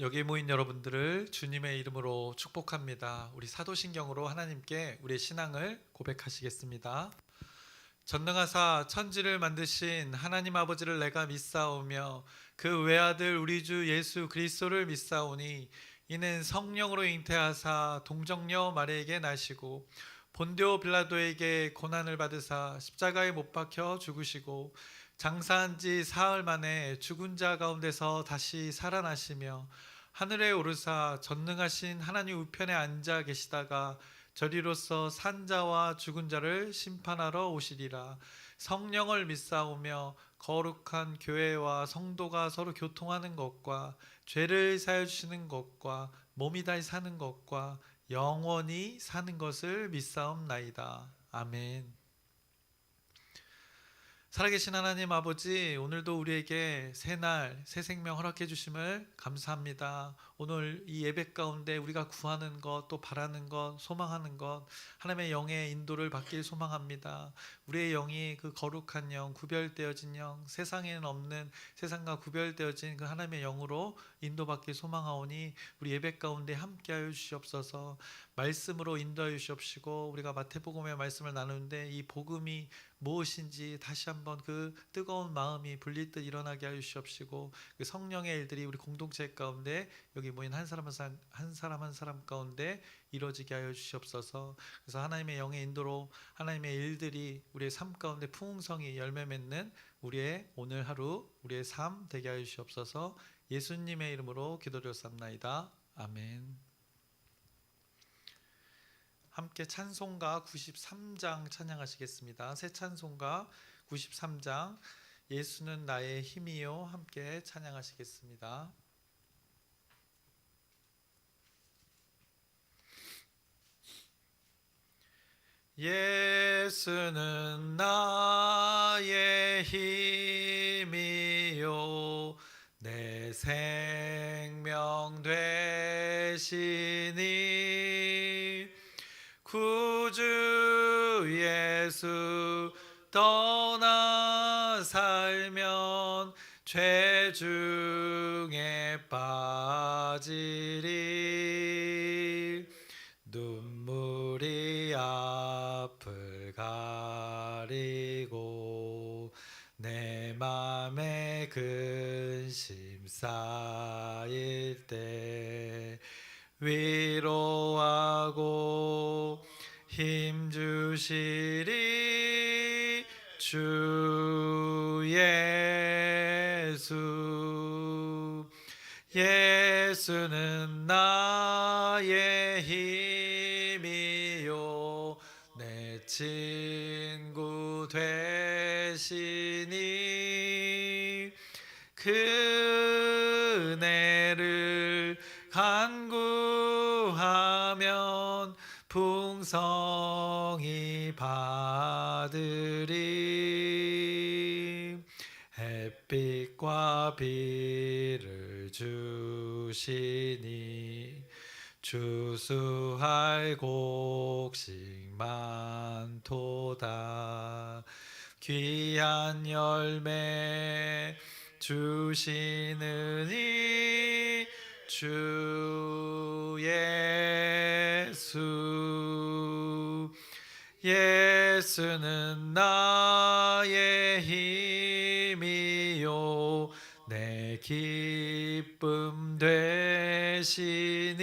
여기 모인 여러분들을 주님의 이름으로 축복합니다. 우리 사도신경으로 하나님께 우리의 신앙을 고백하시겠습니다. 전능하사 천지를 만드신 하나님 아버지를 내가 믿사오며 그 외아들 우리 주 예수 그리스도를 믿사오니 이는 성령으로 잉태하사 동정녀 마리에게 나시고 본디오 빌라도에게 고난을 받으사 십자가에 못 박혀 죽으시고 장사한 지 사흘 만에 죽은 자 가운데서 다시 살아나시며 하늘에 오르사 전능하신 하나님 우편에 앉아 계시다가 저리로서 산 자와 죽은 자를 심판하러 오시리라. 성령을 믿사오며 거룩한 교회와 성도가 서로 교통하는 것과 죄를 사여 주시는 것과 몸이 다시 사는 것과 영원히 사는 것을 믿사옵나이다. 아멘. 살아계신 하나님 아버지, 오늘도 우리에게 새날 새 생명 허락해 주심을 감사합니다. 오늘 이 예배 가운데 우리가 구하는 것, 또 바라는 것, 소망하는 것, 하나님의 영의 인도를 받길 소망합니다. 우리의 영이 그 거룩한 영, 구별되어진 영, 세상에는 없는, 세상과 구별되어진 그 하나님의 영으로 인도받길 소망하오니 우리 예배 가운데 함께하여 주시옵소서. 말씀으로 인도하여 주시옵시고, 우리가 마태복음의 말씀을 나누는데 이 복음이 무엇인지 다시 한번 그 뜨거운 마음이 불릴 듯 일어나게 하여 주시옵시고, 그 성령의 일들이 우리 공동체 가운데 여기 모인 한 사람 한 사람 가운데 이루어지게 하여 주시옵소서. 그래서 하나님의 영의 인도로 하나님의 일들이 우리의 삶 가운데 풍성히 열매 맺는 우리의 오늘 하루, 우리의 삶 되게 하여 주시옵소서. 예수님의 이름으로 기도드렸사옵나이다. 아멘. 함께 찬송가 93장 찬양하시겠습니다. 새 찬송가 93장 예수는 나의 힘이요 함께 찬양하시겠습니다. 예수는 나의 힘이요 내 생명 되시니 구주 예수 떠나 살면 죄 중에 빠지리 눈물이 앞을 가리고 내 맘에 근심 쌓일 때 위로하고 힘 주시리 주 예수. 예수는 나의 힘이요 내 친구 되시니 그 은혜를 간구하면 풍성히 받으리. 햇빛과 비를 주시니 주수할 곡식 많도다. 귀한 열매 주시느니 주 예수. 예수는 나의 힘이요 내 기쁨 되시니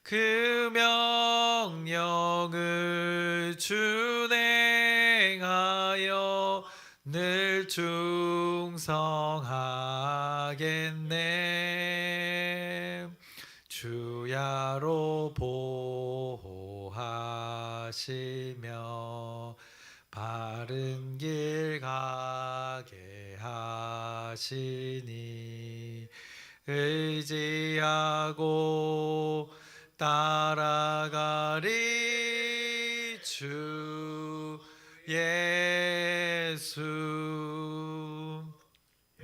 그 명령을 준행하여 늘 충성하겠네. 주야로 보호하시며 바른 길 가게 하시니 의지하고 따라가리 주 예수.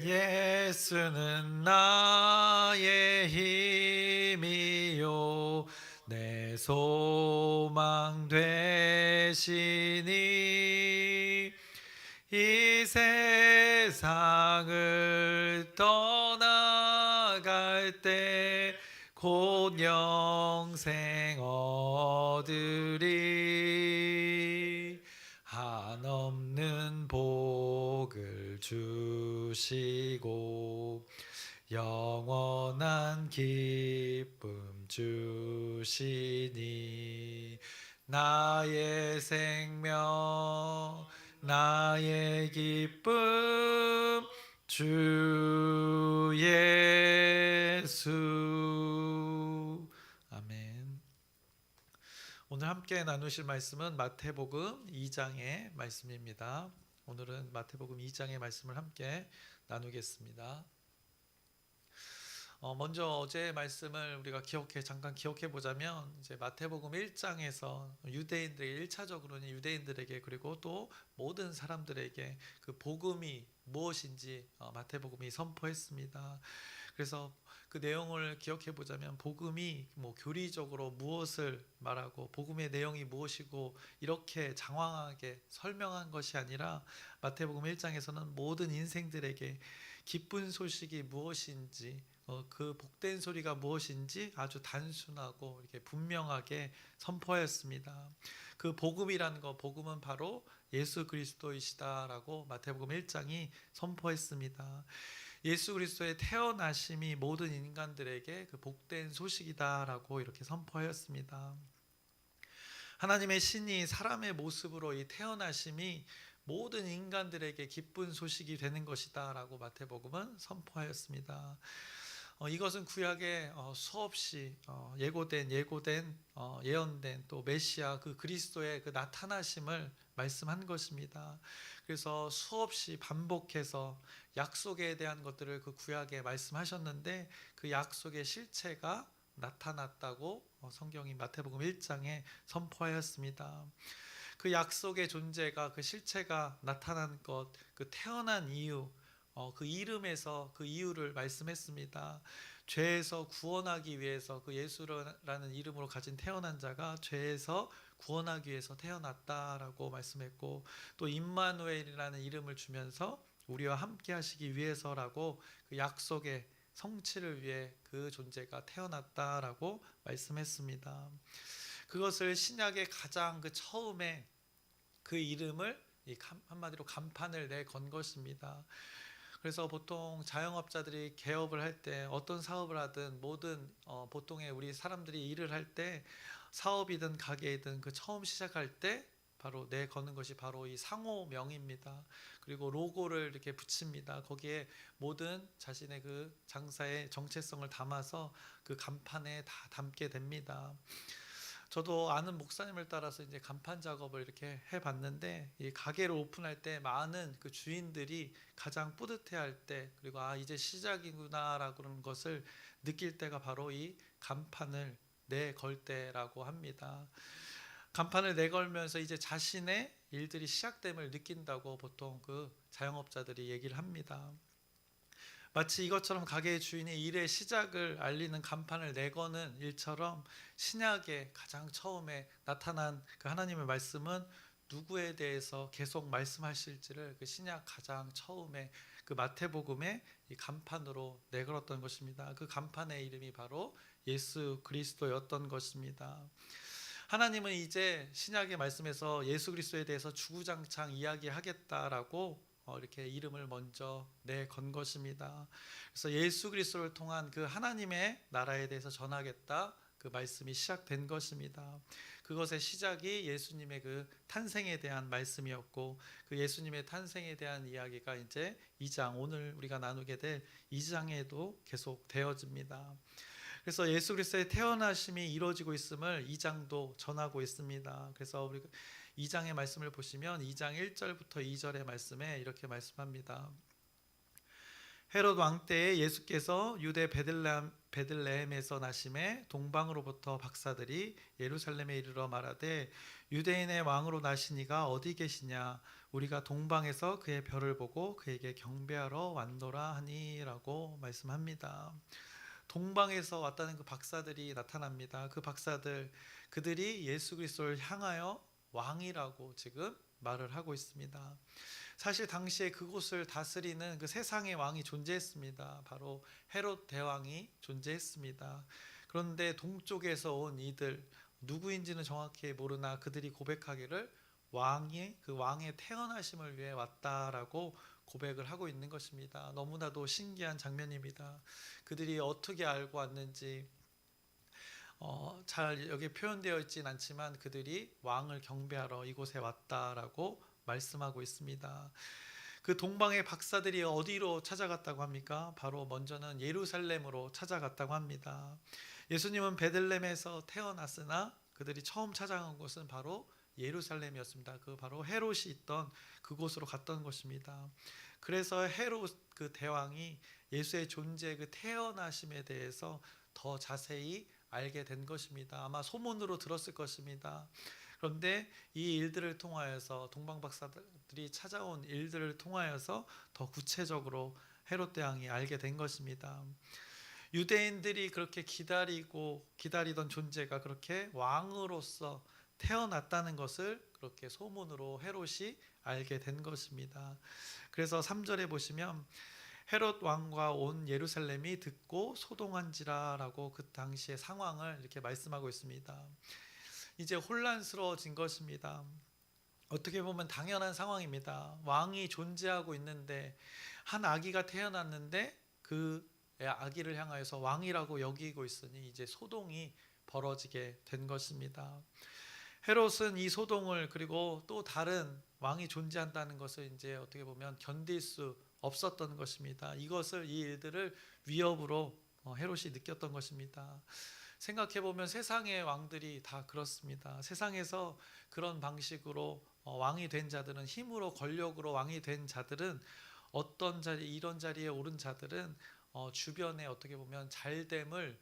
예수는 나의 힘이요 내 소망 되시니 이 세상을 떠나 할 때 곧 영생 얻으리. 한없는 복을 주시고 영원한 기쁨 주시니 나의 생명 나의 기쁨 주 예수. 아멘. 오늘 함께 나누실 말씀은 마태복음 2장의 말씀입니다. 오늘은 마태복음 2장의 말씀을 함께 나누겠습니다. 먼저 어제 말씀을 우리가 잠깐 기억해 보자면, 이제 마태복음 1장에서 유대인들에게, 1차적으로는 유대인들에게 그리고 또 모든 사람들에게 그 복음이 무엇인지 마태복음이 선포했습니다. 그래서 그 내용을 기억해 보자면, 복음이 교리적으로 무엇을 말하고 복음의 내용이 무엇이고 이렇게 장황하게 설명한 것이 아니라, 마태복음 1장에서는 모든 인생들에게 기쁜 소식이 무엇인지, 그 복된 소리가 무엇인지 아주 단순하고 이렇게 분명하게 선포하였습니다. 그 복음이라는 것, 복음은 바로 예수 그리스도이시다라고 마태복음 1장이 선포했습니다. 예수 그리스도의 태어나심이 모든 인간들에게 그 복된 소식이다라고 이렇게 선포하였습니다. 하나님의 신이 사람의 모습으로 이 태어나심이 모든 인간들에게 기쁜 소식이 되는 것이다 라고 마태복음은 선포하였습니다. 이것은 구약에 수없이 예언된 또 메시아 그 그리스도의 그 나타나심을 말씀한 것입니다. 그래서 수없이 반복해서 약속에 대한 것들을 그 구약에 말씀하셨는데, 그 약속의 실체가 나타났다고 성경이 마태복음 1장에 선포하였습니다. 그 약속의 존재가, 그 실체가 나타난 것, 그 태어난 이유, 그 이름에서 그 이유를 말씀했습니다. 죄에서 구원하기 위해서, 그 예수라는 이름으로 가진 태어난 자가 죄에서 구원하기 위해서 태어났다라고 말씀했고, 또 임마누엘이라는 이름을 주면서 우리와 함께 하시기 위해서라고 그 약속의 성취를 위해 그 존재가 태어났다라고 말씀했습니다. 그것을 신약의 가장 그 처음에 그 이름을 한마디로 간판을 내건 것입니다. 그래서 보통 자영업자들이 개업을 할 때, 어떤 사업을 하든 모든 보통의 우리 사람들이 일을 할 때, 사업이든 가게이든 그 처음 시작할 때 바로 내거는 것이 바로 이 상호명입니다. 그리고 로고를 이렇게 붙입니다. 거기에 모든 자신의 그 장사의 정체성을 담아서 그 간판에 다 담게 됩니다. 저도 아는 목사님을 따라서 이제 간판 작업을 이렇게 해봤는데, 이 가게를 오픈할 때 많은 그 주인들이 가장 뿌듯해할 때, 그리고 이제 시작이구나라는 것을 느낄 때가 바로 이 간판을 내걸 때라고 합니다. 간판을 내걸면서 이제 자신의 일들이 시작됨을 느낀다고 보통 그 자영업자들이 얘기를 합니다. 마치 이것처럼 가게의 주인이 일의 시작을 알리는 간판을 내거는 일처럼, 신약의 가장 처음에 나타난 그 하나님의 말씀은 누구에 대해서 계속 말씀하실지를 그 신약 가장 처음에 그 마태복음의 이 간판으로 내걸었던 것입니다. 그 간판의 이름이 바로 예수 그리스도였던 것입니다. 하나님은 이제 신약의 말씀에서 예수 그리스도에 대해서 주구장창 이야기하겠다라고 이렇게 이름을 먼저 내건 것입니다. 그래서 예수 그리스도를 통한 그 하나님의 나라에 대해서 전하겠다, 그 말씀이 시작된 것입니다. 그것의 시작이 예수님의 그 탄생에 대한 말씀이었고, 그 예수님의 탄생에 대한 이야기가 이제 2장, 오늘 우리가 나누게 될 2장에도 계속 되어집니다. 그래서 예수 그리스도의 태어나심이 이루어지고 있음을 2장도 전하고 있습니다. 그래서 우리 2장의 말씀을 보시면 2장 1절부터 2절의 말씀에 이렇게 말씀합니다. 헤롯 왕 때에 예수께서 유대 베들레헴에서 나심에 동방으로부터 박사들이 예루살렘에 이르러 말하되, 유대인의 왕으로 나시니가 어디 계시냐? 우리가 동방에서 그의 별을 보고 그에게 경배하러 왔노라 하니라고 말씀합니다. 동방에서 왔다는 그 박사들이 나타납니다. 그 박사들, 그들이 예수 그리스도를 향하여 왕이라고 지금 말을 하고 있습니다. 사실 당시에 그곳을 다스리는 그 세상의 왕이 존재했습니다. 바로 헤롯 대왕이 존재했습니다. 그런데 동쪽에서 온 이들, 누구인지는 정확히 모르나 그들이 고백하기를 왕의 태어나심을 위해 왔다라고 고백을 하고 있는 것입니다. 너무나도 신기한 장면입니다. 그들이 어떻게 알고 왔는지 잘 여기 표현되어 있진 않지만 그들이 왕을 경배하러 이곳에 왔다라고 말씀하고 있습니다. 그 동방의 박사들이 어디로 찾아갔다고 합니까? 바로 먼저는 예루살렘으로 찾아갔다고 합니다. 예수님은 베들레헴에서 태어났으나 그들이 처음 찾아간 곳은 바로 예루살렘이었습니다. 그 바로 헤롯이 있던 그곳으로 갔던 것입니다. 그래서 헤롯 그 대왕이 예수의 존재, 그 태어나심에 대해서 더 자세히 알게 된 것입니다. 아마 소문으로 들었을 것입니다. 그런데 이 일들을 통하여서 동방 박사들이 찾아온 일들을 통하여서 더 구체적으로 헤롯 대왕이 알게 된 것입니다. 유대인들이 그렇게 기다리던 존재가 그렇게 왕으로서 태어났다는 것을 그렇게 소문으로 헤롯이 알게 된 것입니다. 그래서 3절에 보시면 헤롯 왕과 온 예루살렘이 듣고 소동한지라라고 그 당시의 상황을 이렇게 말씀하고 있습니다. 이제 혼란스러워진 것입니다. 어떻게 보면 당연한 상황입니다. 왕이 존재하고 있는데 한 아기가 태어났는데 그 아기를 향하여서 왕이라고 여기고 있으니 이제 소동이 벌어지게 된 것입니다. 헤롯은 이 소동을 그리고 또 다른 왕이 존재한다는 것을 이제 어떻게 보면 견딜 수 없었던 것입니다. 이 일들을 위협으로 헤롯이 느꼈던 것입니다. 생각해 보면 세상의 왕들이 다 그렇습니다. 세상에서 그런 방식으로 왕이 된 자들은 힘으로 권력으로 왕이 된 자들은 이런 자리에 오른 자들은 주변에 어떻게 보면 잘됨을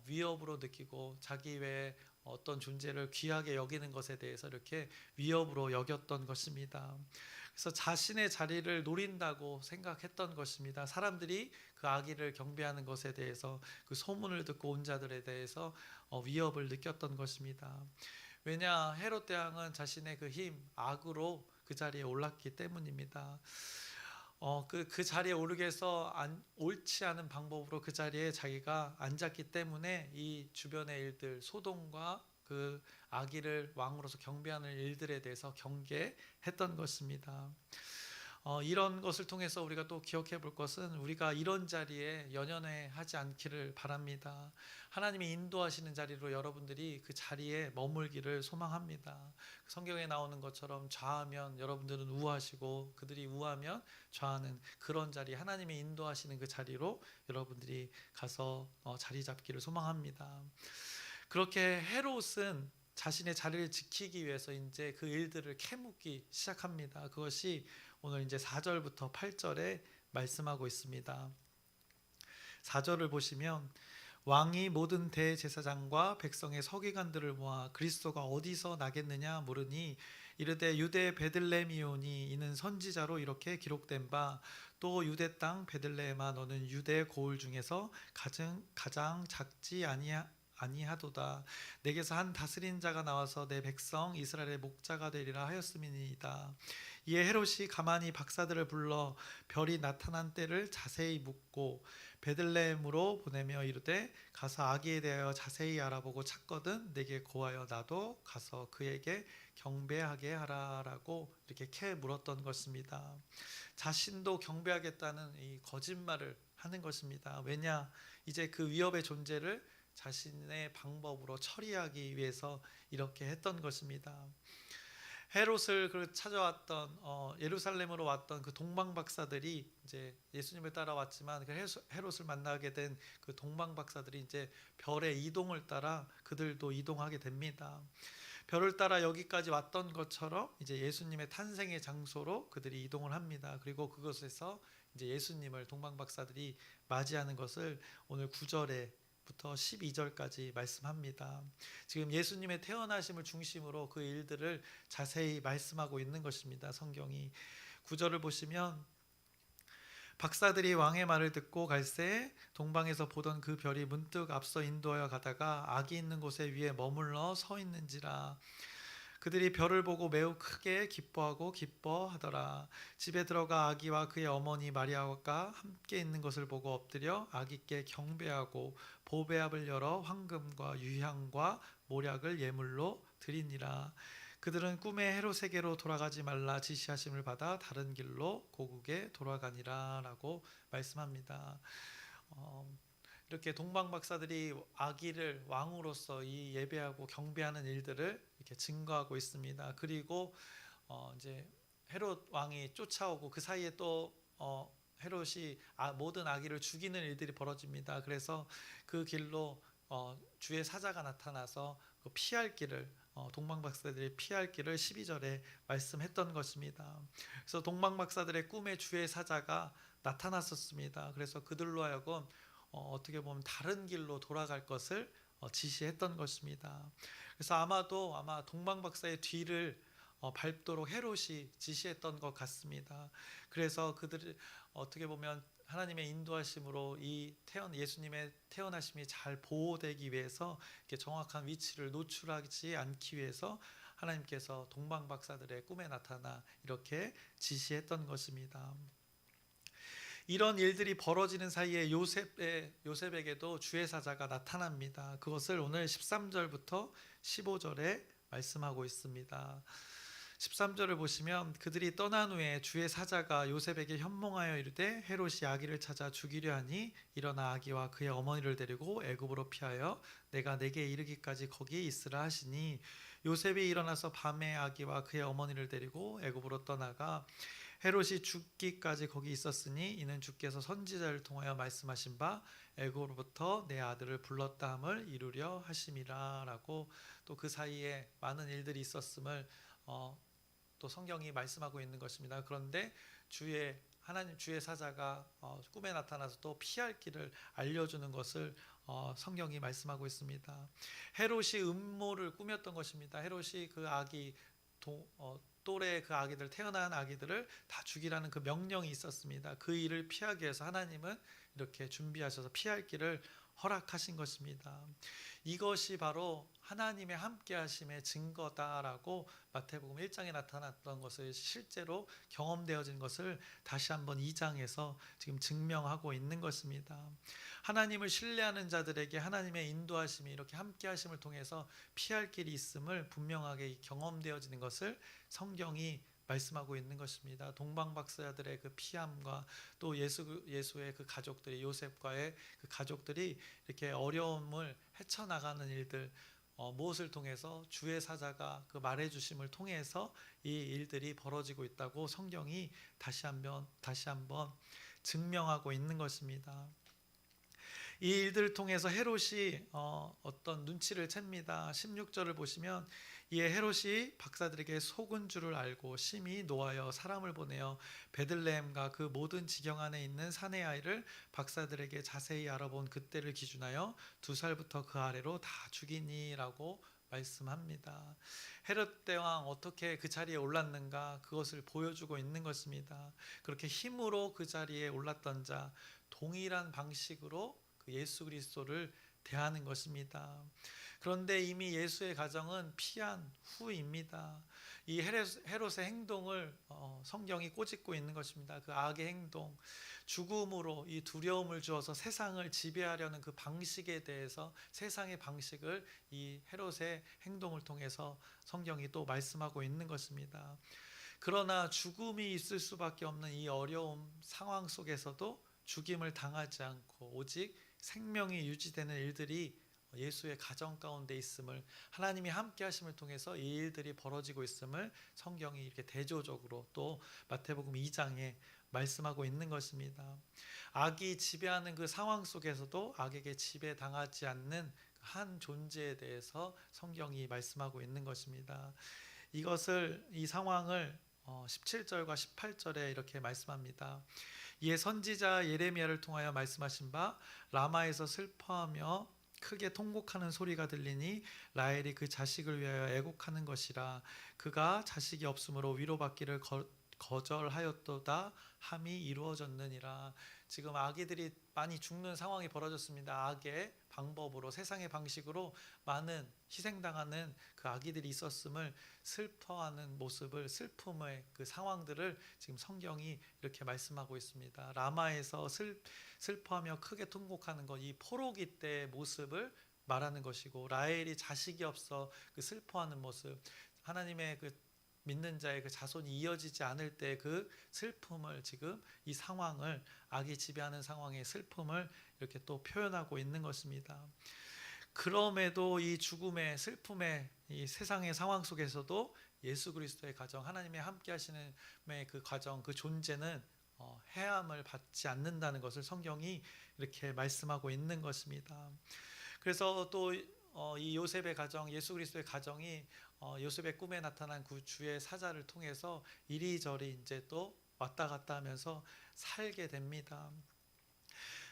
위협으로 느끼고 자기 외에 어떤 존재를 귀하게 여기는 것에 대해서 이렇게 위협으로 여겼던 것입니다. 그래서 자신의 자리를 노린다고 생각했던 것입니다. 사람들이 그 아기를 경배하는 것에 대해서 그 소문을 듣고 온 자들에 대해서 위협을 느꼈던 것입니다. 왜냐, 헤롯 대왕은 자신의 그 힘, 악으로 그 자리에 올랐기 때문입니다. 그 자리에 오르게 해서 옳지 않은 방법으로 그 자리에 자기가 앉았기 때문에 이 주변의 일들, 소동과 그 아기를 왕으로서 경배하는 일들에 대해서 경계했던 것입니다. 이런 것을 통해서 우리가 또 기억해 볼 것은 우리가 이런 자리에 연연해 하지 않기를 바랍니다. 하나님이 인도하시는 자리로 여러분들이 그 자리에 머물기를 소망합니다. 성경에 나오는 것처럼 좌하면 여러분들은 우하시고 그들이 우하면 좌하는 그런 자리, 하나님이 인도하시는 그 자리로 여러분들이 가서 자리 잡기를 소망합니다. 그렇게 헤롯은 자신의 자리를 지키기 위해서 이제 그 일들을 캐묻기 시작합니다. 그것이 오늘 이제 4절부터 8절에 말씀하고 있습니다. 4절을 보시면 왕이 모든 대제사장과 백성의 서기관들을 모아 그리스도가 어디서 나겠느냐 물으니 이르되 유대 베들레헴이오니 이는 선지자로 이렇게 기록된 바 또 유대 땅 베들레헴아 너는 유대 고을 중에서 가장 작지 아니하도다. 내게서 한 다스린 자가 나와서 내 백성 이스라엘의 목자가 되리라 하였음이니이다. 이에 헤롯이 가만히 박사들을 불러 별이 나타난 때를 자세히 묻고 베들레헴으로 보내며 이르되 가서 아기에 대하여 자세히 알아보고 찾거든 내게 고하여 나도 가서 그에게 경배하게 하라라고 이렇게 캐 물었던 것입니다. 자신도 경배하겠다는 이 거짓말을 하는 것입니다. 왜냐, 이제 그 위협의 존재를 자신의 방법으로 처리하기 위해서 이렇게 했던 것입니다. 헤롯을 찾아왔던 예루살렘으로 왔던 그 동방 박사들이 이제 예수님을 따라왔지만 그 헤롯을 만나게 된 그 동방 박사들이 이제 별의 이동을 따라 그들도 이동하게 됩니다. 별을 따라 여기까지 왔던 것처럼 이제 예수님의 탄생의 장소로 그들이 이동을 합니다. 그리고 그곳에서 이제 예수님을 동방 박사들이 맞이하는 것을 오늘 9절에 부터 12절까지 말씀합니다. 지금 예수님의 태어나심을 중심으로 그 일들을 자세히 말씀하고 있는 것입니다. 성경이 9절을 보시면 박사들이 왕의 말을 듣고 갈새 동방에서 보던 그 별이 문득 앞서 인도하여 가다가 아기 있는 곳에 위에 머물러 서 있는지라. 그들이 별을 보고 매우 크게 기뻐하고 기뻐하더라. 집에 들어가 아기와 그의 어머니 마리아가 함께 있는 것을 보고 엎드려 아기께 경배하고 보배압을 열어 황금과 유향과 모략을 예물로 드리니라. 그들은 꿈에 헤롯에게로 돌아가지 말라 지시하심을 받아 다른 길로 고국에 돌아가니라라고 말씀합니다. 이렇게 동방 박사들이 아기를 왕으로서 이 예배하고 경배하는 일들을 이렇게 증거하고 있습니다. 그리고 이제 헤롯 왕이 쫓아오고 그 사이에 또 헤롯이 모든 아기를 죽이는 일들이 벌어집니다. 그래서 그 길로 주의 사자가 나타나서 그 피할 길을 동방 박사들이 피할 길을 12절에 말씀했던 것입니다. 그래서 동방 박사들의 꿈에 주의 사자가 나타났었습니다. 그래서 그들로 하여금 어떻게 보면 다른 길로 돌아갈 것을 지시했던 것입니다. 그래서 아마 동방 박사의 뒤를 밟도록 헤롯이 지시했던 것 같습니다. 그래서 그들이 어떻게 보면 하나님의 인도하심으로 예수님의 태어나심이 잘 보호되기 위해서 이렇게 정확한 위치를 노출하지 않기 위해서 하나님께서 동방 박사들의 꿈에 나타나 이렇게 지시했던 것입니다. 이런 일들이 벌어지는 사이에 요셉에게도 주의 사자가 나타납니다. 그것을 오늘 13절부터 15절에 말씀하고 있습니다. 13절을 보시면 그들이 떠난 후에 주의 사자가 요셉에게 현몽하여 이르되 헤롯이 아기를 찾아 죽이려 하니 일어나 아기와 그의 어머니를 데리고 애굽으로 피하여 내가 내게 이르기까지 거기에 있으라 하시니 요셉이 일어나서 밤에 아기와 그의 어머니를 데리고 애굽으로 떠나가 헤롯이 죽기까지 거기 있었으니 이는 주께서 선지자를 통하여 말씀하신 바 애굽으로부터 내 아들을 불렀다 함을 이루려 하심이라라고 또 그 사이에 많은 일들이 있었음을 또 성경이 말씀하고 있는 것입니다. 그런데 하나님 주의 사자가 꿈에 나타나서 또 피할 길을 알려주는 것을 성경이 말씀하고 있습니다. 헤롯이 음모를 꾸몄던 것입니다. 헤롯이 그 아기 또래 그 아기들 태어난 아기들을 다 죽이라는 그 명령이 있었습니다. 그 일을 피하기 위해서 하나님은 이렇게 준비하셔서 피할 길을 허락하신 것입니다. 이것이 바로 하나님의 함께하심의 증거다라고 마태복음 1장에 나타났던 것을 실제로 경험되어진 것을 다시 한번 2장에서 지금 증명하고 있는 것입니다. 하나님을 신뢰하는 자들에게 하나님의 인도하심이 이렇게 함께하심을 통해서 피할 길이 있음을 분명하게 경험되어지는 것을 성경이 말씀하고 있는 것입니다. 동방 박사들의 그 피함과 또 예수의 그 가족들이 요셉과의 그 가족들이 이렇게 어려움을 헤쳐나가는 일들 무엇을 통해서 주의 사자가 그 말해주심을 통해서 이 일들이 벌어지고 있다고 성경이 다시 한번 증명하고 있는 것입니다. 이 일들을 통해서 헤롯이 어떤 눈치를 챕니다. 16절을 보시면 이에 헤롯이 박사들에게 속은 줄을 알고 심히 노하여 사람을 보내어 베들레헴과 그 모든 지경 안에 있는 사내 아이를 박사들에게 자세히 알아본 그때를 기준하여 2살부터 그 아래로 다 죽이니라고 말씀합니다. 헤롯 대왕 어떻게 그 자리에 올랐는가 그것을 보여주고 있는 것입니다. 그렇게 힘으로 그 자리에 올랐던 자 동일한 방식으로 그 예수 그리스도를 대하는 것입니다. 그런데 이미 예수의 가정은 피한 후입니다. 이 헤롯의 행동을 성경이 꼬집고 있는 것입니다. 그 악의 행동, 죽음으로 이 두려움을 주어서 세상을 지배하려는 그 방식에 대해서 세상의 방식을 이 헤롯의 행동을 통해서 성경이 또 말씀하고 있는 것입니다. 그러나 죽음이 있을 수밖에 없는 이 어려움 상황 속에서도 죽임을 당하지 않고 오직 생명이 유지되는 일들이 예수의 가정 가운데 있음을 하나님이 함께 하심을 통해서 이 일들이 벌어지고 있음을 성경이 이렇게 대조적으로 또 마태복음 2장에 말씀하고 있는 것입니다. 악이 지배하는 그 상황 속에서도 악에게 지배당하지 않는 한 존재에 대해서 성경이 말씀하고 있는 것입니다. 이 상황을 17절과 18절에 이렇게 말씀합니다. 이에 선지자 예레미야를 통하여 말씀하신 바 라마에서 슬퍼하며 크게 통곡하는 소리가 들리니 라헬이 그 자식을 위하여 애곡하는 것이라. 그가 자식이 없으므로 위로받기를 거절하였도다 함이 이루어졌느니라. 지금 아기들이 많이 죽는 상황이 벌어졌습니다. 악의 방법으로, 세상의 방식으로 많은 희생당하는 그 아기들이 있었음을 슬퍼하는 모습을, 슬픔의 그 상황들을 지금 성경이 이렇게 말씀하고 있습니다. 라마에서 슬퍼하며 크게 통곡하는 것, 이 포로기 때의 모습을 말하는 것이고, 라헬이 자식이 없어 그 슬퍼하는 모습, 하나님의 그 믿는 자의 그 자손이 이어지지 않을 때 그 슬픔을, 지금 이 상황을, 악이 지배하는 상황의 슬픔을 이렇게 또 표현하고 있는 것입니다. 그럼에도 이 죽음의 슬픔의 이 세상의 상황 속에서도 예수 그리스도의 가정, 하나님의 함께 하시는 그 가정, 그 존재는 해함을 받지 않는다는 것을 성경이 이렇게 말씀하고 있는 것입니다. 그래서 또 이 요셉의 가정, 예수 그리스도의 가정이 요셉의 꿈에 나타난 그 주의 사자를 통해서 이리저리 이제 또 왔다 갔다 하면서 살게 됩니다.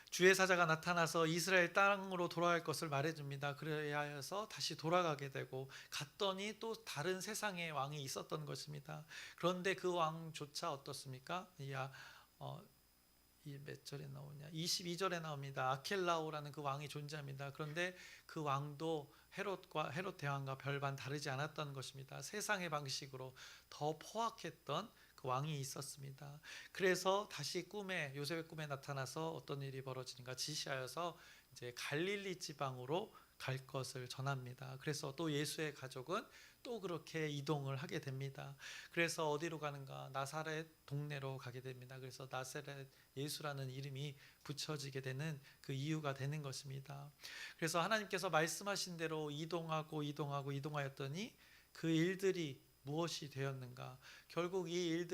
주의 사자가 나타나서 이스라엘 땅으로 돌아갈 것을 말해줍니다. 그래야 해서 다시 돌아가게 되고, 갔더니 또 다른 세상의 왕이 있었던 것입니다. 그런데 그 왕조차 어떻습니까? 이 몇 절에 나오냐? 22절에 나옵니다. 아켈라오라는 그 왕이 존재합니다. 그런데 그 왕도 헤롯 대왕과 별반 다르지 않았던 것입니다. 세상의 방식으로 더 포악했던 그 왕이 있었습니다. 그래서 다시 요셉의 꿈에 나타나서 어떤 일이 벌어지는가 지시하여서 이제 갈릴리 지방으로 갈 것을 전합니다. 그래서 또 예수의 가족은 또 그렇게 이동을 하게 됩니다. 그래서 어디로 가는가? 나사렛 동네로 가게 됩니다. 그래서 나사렛 예수라는 이름이 붙여지게 되는 그 이유가 되는 것입니다. 그래서 하나님께서 말씀하신 대로 이동하였더니 그 일들이 무엇이 되었는가? 결국 이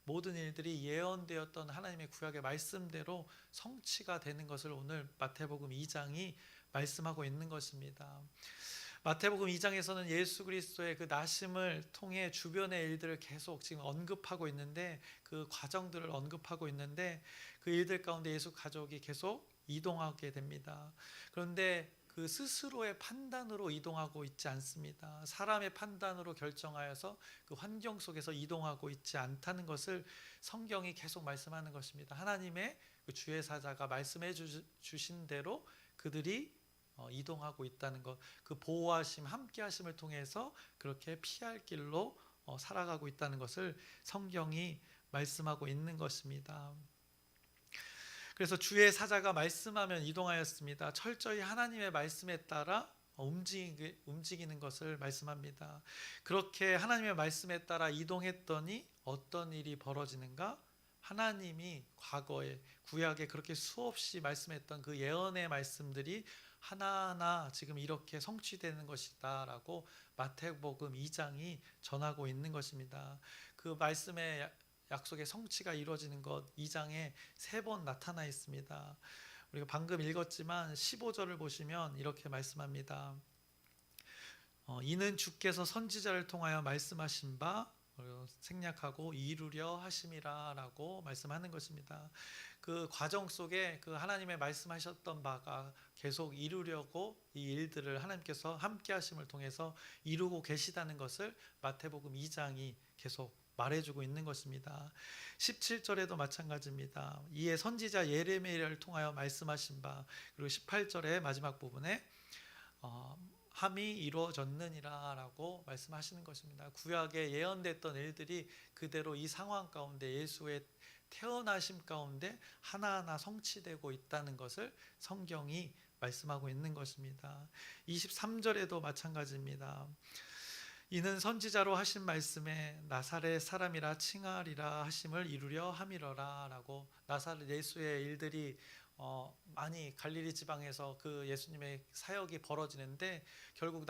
모든 일들이 예언되었던 하나님의 구약의 말씀대로 성취가 되는 것을 오늘 마태복음 2장이 말씀하고 있는 것입니다. 마태복음 2장에서는 예수 그리스도의 그 나심을 통해 주변의 일들을 계속 지금 언급하고 있는데, 그 과정들을 언급하고 있는데, 그 일들 가운데 예수 가족이 계속 이동하게 됩니다. 그런데 그 스스로의 판단으로 이동하고 있지 않습니다. 사람의 판단으로 결정하여서 그 환경 속에서 이동하고 있지 않다는 것을 성경이 계속 말씀하는 것입니다. 하나님의 그 주의 사자가 말씀해 주신 대로 그들이 이동하고 있다는 것, 그 보호하심, 함께 하심을 통해서 그렇게 피할 길로 살아가고 있다는 것을 성경이 말씀하고 있는 것입니다. 그래서 주의 사자가 말씀하면 이동하였습니다. 철저히 하나님의 말씀에 따라 움직이는 것을 말씀합니다. 그렇게 하나님의 말씀에 따라 이동했더니 어떤 일이 벌어지는가? 하나님이 과거에 구약에 그렇게 수없이 말씀했던 그 예언의 말씀들이 하나하나 지금 이렇게 성취되는 것이다 라고 마태복음 2장이 전하고 있는 것입니다. 그 말씀의 약속의 성취가 이루어지는 것 2장에 3번 나타나 있습니다. 우리가 방금 읽었지만 15절을 보시면 이렇게 말씀합니다. 이는 주께서 선지자를 통하여 말씀하신 바 생략하고 이루려 하심이라 라고 말씀하는 것입니다. 그 과정 속에 그 하나님의 말씀하셨던 바가 계속 이루려고 이 일들을 하나님께서 함께 하심을 통해서 이루고 계시다는 것을 마태복음 2장이 계속 말해주고 있는 것입니다. 17절에도 마찬가지입니다. 이에 선지자 예레미야를 통하여 말씀하신 바, 그리고 18절의 마지막 부분에 함이 이루어졌느니라 라고 말씀하시는 것입니다. 구약에 예언됐던 일들이 그대로 이 상황 가운데 예수의 태어나심 가운데 하나하나 성취되고 있다는 것을 성경이 말씀하고 있는 것입니다. 23절에도 마찬가지입니다. 이는 선지자로 하신 말씀에 나사렛 사람이라 칭하리라 하심을 이루려 함이러라 라고, 나사렛 예수의 일들이 많이 갈릴리 지방에서 그 예수님의 사역이 벌어지는데 결국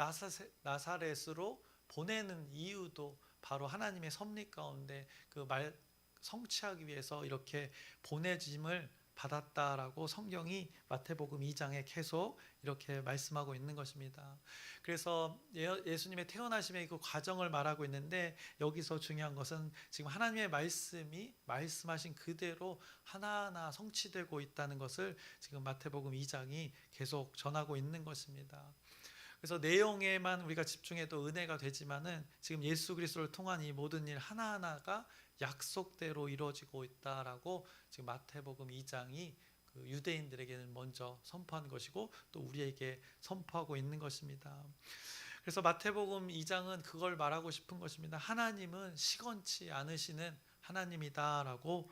나사렛으로 보내는 이유도 바로 하나님의 섭리 가운데 그 말 성취하기 위해서 이렇게 보내짐을 받았다라고 성경이 마태복음 2장에 계속 이렇게 말씀하고 있는 것입니다. 그래서 예수님의 태어나심의 그 과정을 말하고 있는데, 여기서 중요한 것은 지금 하나님의 말씀이 말씀하신 그대로 하나하나 성취되고 있다는 것을 지금 마태복음 2장이 계속 전하고 있는 것입니다. 그래서 내용에만 우리가 집중해도 은혜가 되지만은 지금 예수 그리스도를 통한 이 모든 일 하나하나가 약속대로 이루어지고 있다라고 지금 마태복음 2장이 그 유대인들에게는 먼저 선포한 것이고 또 우리에게 선포하고 있는 것입니다. 그래서 마태복음 2장은 그걸 말하고 싶은 것입니다. 하나님은 시건치 않으시는 하나님이다라고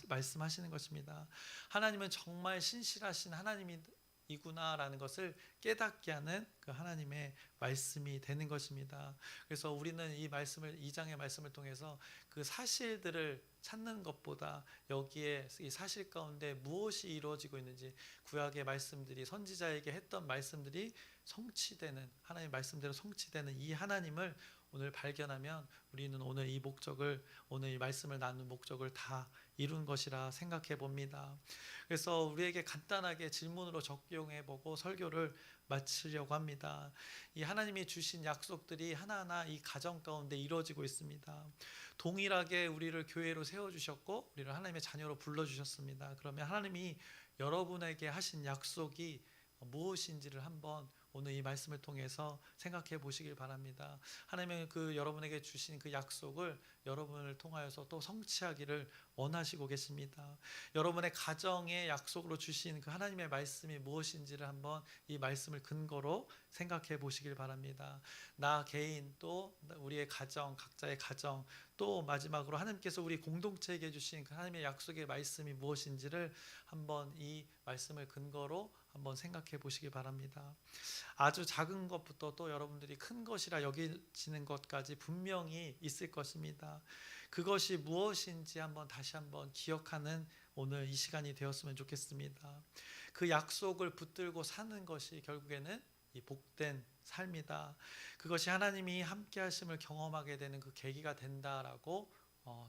말씀하시는 것입니다. 하나님은 정말 신실하신 하나님이구나라는 것을 깨닫게 하는 그 하나님의 말씀이 되는 것입니다. 그래서 우리는 이 말씀을 2장의 말씀을 통해서 그 사실들을 찾는 것보다 여기에 이 사실 가운데 무엇이 이루어지고 있는지 구약의 말씀들이 선지자에게 했던 말씀들이 성취되는 하나님의 말씀대로 성취되는 이 하나님을 오늘 발견하면 우리는 오늘 이 목적을 오늘 이 말씀을 나눈 목적을 다 이룬 것이라 생각해 봅니다. 그래서 우리에게 간단하게 질문으로 적용해 보고 설교를 마치려고 합니다. 이 하나님이 주신 약속들이 하나하나 이 가정 가운데 이루어지고 있습니다. 동일하게 우리를 교회로 세워 주셨고 우리를 하나님의 자녀로 불러 주셨습니다. 그러면 하나님이 여러분에게 하신 약속이 무엇인지를 한번 오늘 이 말씀을 통해서 생각해 보시길 바랍니다. 하나님은 그 여러분에게 주신 그 약속을 여러분을 통하여서 또 성취하기를 원하시고 계십니다. 여러분의 가정의 약속으로 주신 그 하나님의 말씀이 무엇인지를 한번 이 말씀을 근거로 생각해 보시길 바랍니다. 나 개인 또 우리의 가정, 각자의 가정 또 마지막으로 하나님께서 우리 공동체에게 주신 그 하나님의 약속의 말씀이 무엇인지를 한번 이 말씀을 근거로 한번 생각해 보시기 바랍니다. 아주 작은 것부터 또 여러분들이 큰 것이라 여기지는 것까지 분명히 있을 것입니다. 그것이 무엇인지 다시 한번 기억하는 오늘 이 시간이 되었으면 좋겠습니다. 그 약속을 붙들고 사는 것이 결국에는 이 복된 삶이다. 그것이 하나님이 함께 하심을 경험하게 되는 그 계기가 된다라고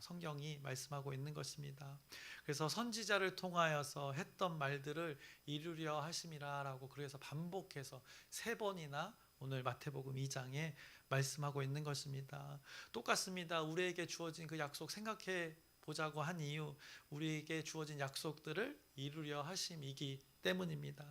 성경이 말씀하고 있는 것입니다. 그래서 선지자를 통하여서 했던 말들을 이루려 하심이라라고 그래서 반복해서 3번이나 오늘 마태복음 2장에 말씀하고 있는 것입니다. 똑같습니다. 우리에게 주어진 그 약속 생각해 보자고 한 이유, 우리에게 주어진 약속들을 이루려 하심이기 때문입니다.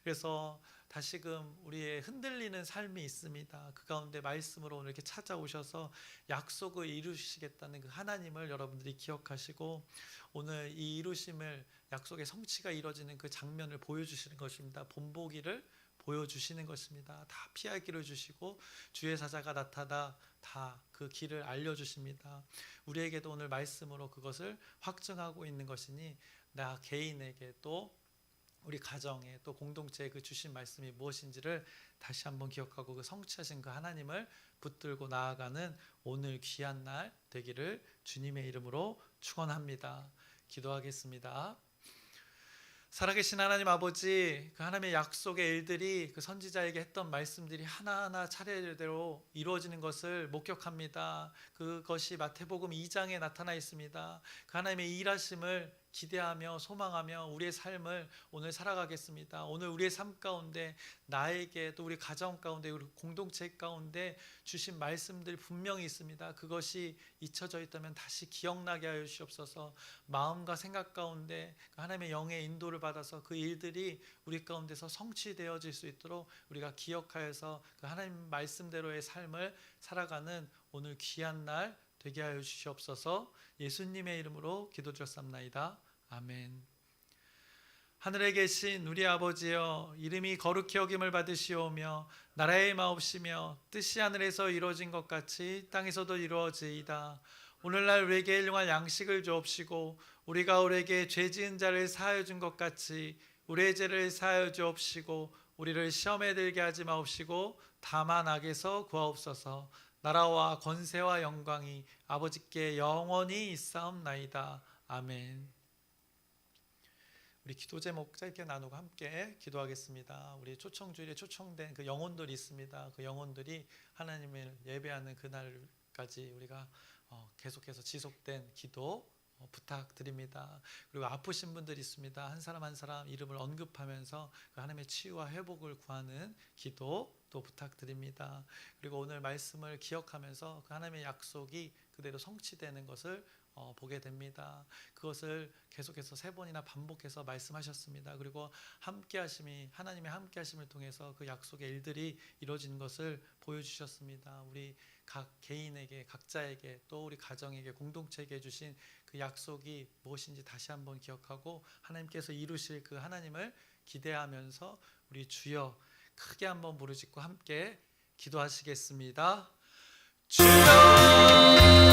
그래서 다시금 우리의 흔들리는 삶이 있습니다. 그 가운데 말씀으로 오늘 이렇게 찾아오셔서 약속을 이루시겠다는 그 하나님을 여러분들이 기억하시고 오늘 이 이루심을 약속의 성취가 이루어지는 그 장면을 보여주시는 것입니다. 본보기를 보여주시는 것입니다. 다 피할 길을 주시고 주의 사자가 나타나 다 그 길을 알려주십니다. 우리에게도 오늘 말씀으로 그것을 확증하고 있는 것이니 나 개인에게 또 우리 가정에 또 공동체에 그 주신 말씀이 무엇인지를 다시 한번 기억하고 그 성취하신 그 하나님을 붙들고 나아가는 오늘 귀한 날 되기를 주님의 이름으로 축원합니다. 기도하겠습니다. 살아계신 하나님 아버지, 그 하나님의 약속의 일들이 그 선지자에게 했던 말씀들이 하나하나 차례대로 이루어지는 것을 목격합니다. 그것이 마태복음 2장에 나타나 있습니다. 그 하나님의 일하심을 기대하며 소망하며 우리의 삶을 오늘 살아가겠습니다. 오늘 우리의 삶 가운데 나에게 또 우리 가정 가운데 우리 공동체 가운데 주신 말씀들 분명히 있습니다. 그것이 잊혀져 있다면 다시 기억나게 하여 주시옵소서. 마음과 생각 가운데 하나님의 영의 인도를 받아서 그 일들이 우리 가운데서 성취되어질 수 있도록 우리가 기억하여서 그 하나님 말씀대로의 삶을 살아가는 오늘 귀한 날 되게 하여 주시옵소서. 예수님의 이름으로 기도드렸사옵나이다. 아멘. 하늘에 계신 우리 아버지여, 이름이 거룩히 여김을 받으시오며 나라의 마옵시며 뜻이 하늘에서 이루어진 것 같이 땅에서도 이루어지이다. 오늘날 우리에게 일용할 양식을 주옵시고 우리가 우리에게 죄 지은 자를 사하여 준 것 같이 우리의 죄를 사하여 주옵시고 우리를 시험에 들게 하지 마옵시고 다만 악에서 구하옵소서. 나라와 권세와 영광이 아버지께 영원히 있사옵나이다. 아멘. 우리 기도 제목 짧게 나누고 함께 기도하겠습니다. 우리 초청주일에 초청된 그 영혼들이 있습니다. 그 영혼들이 하나님을 예배하는 그날까지 우리가 계속해서 지속된 기도 부탁드립니다. 그리고 아프신 분들이 있습니다. 한 사람 한 사람 이름을 언급하면서 그 하나님의 치유와 회복을 구하는 기도 또 부탁드립니다. 그리고 오늘 말씀을 기억하면서 그 하나님의 약속이 그대로 성취되는 것을 보게 됩니다. 그것을 계속해서 3번이나 반복해서 말씀하셨습니다. 그리고 함께하심이 하나님의 함께하심을 통해서 그 약속의 일들이 이루어지는 것을 보여주셨습니다. 우리 각 개인에게 각자에게 또 우리 가정에게 공동체에게 주신 그 약속이 무엇인지 다시 한번 기억하고 하나님께서 이루실 그 하나님을 기대하면서 우리 주여 크게 한번 부르짖고 함께 기도하시겠습니다. 주여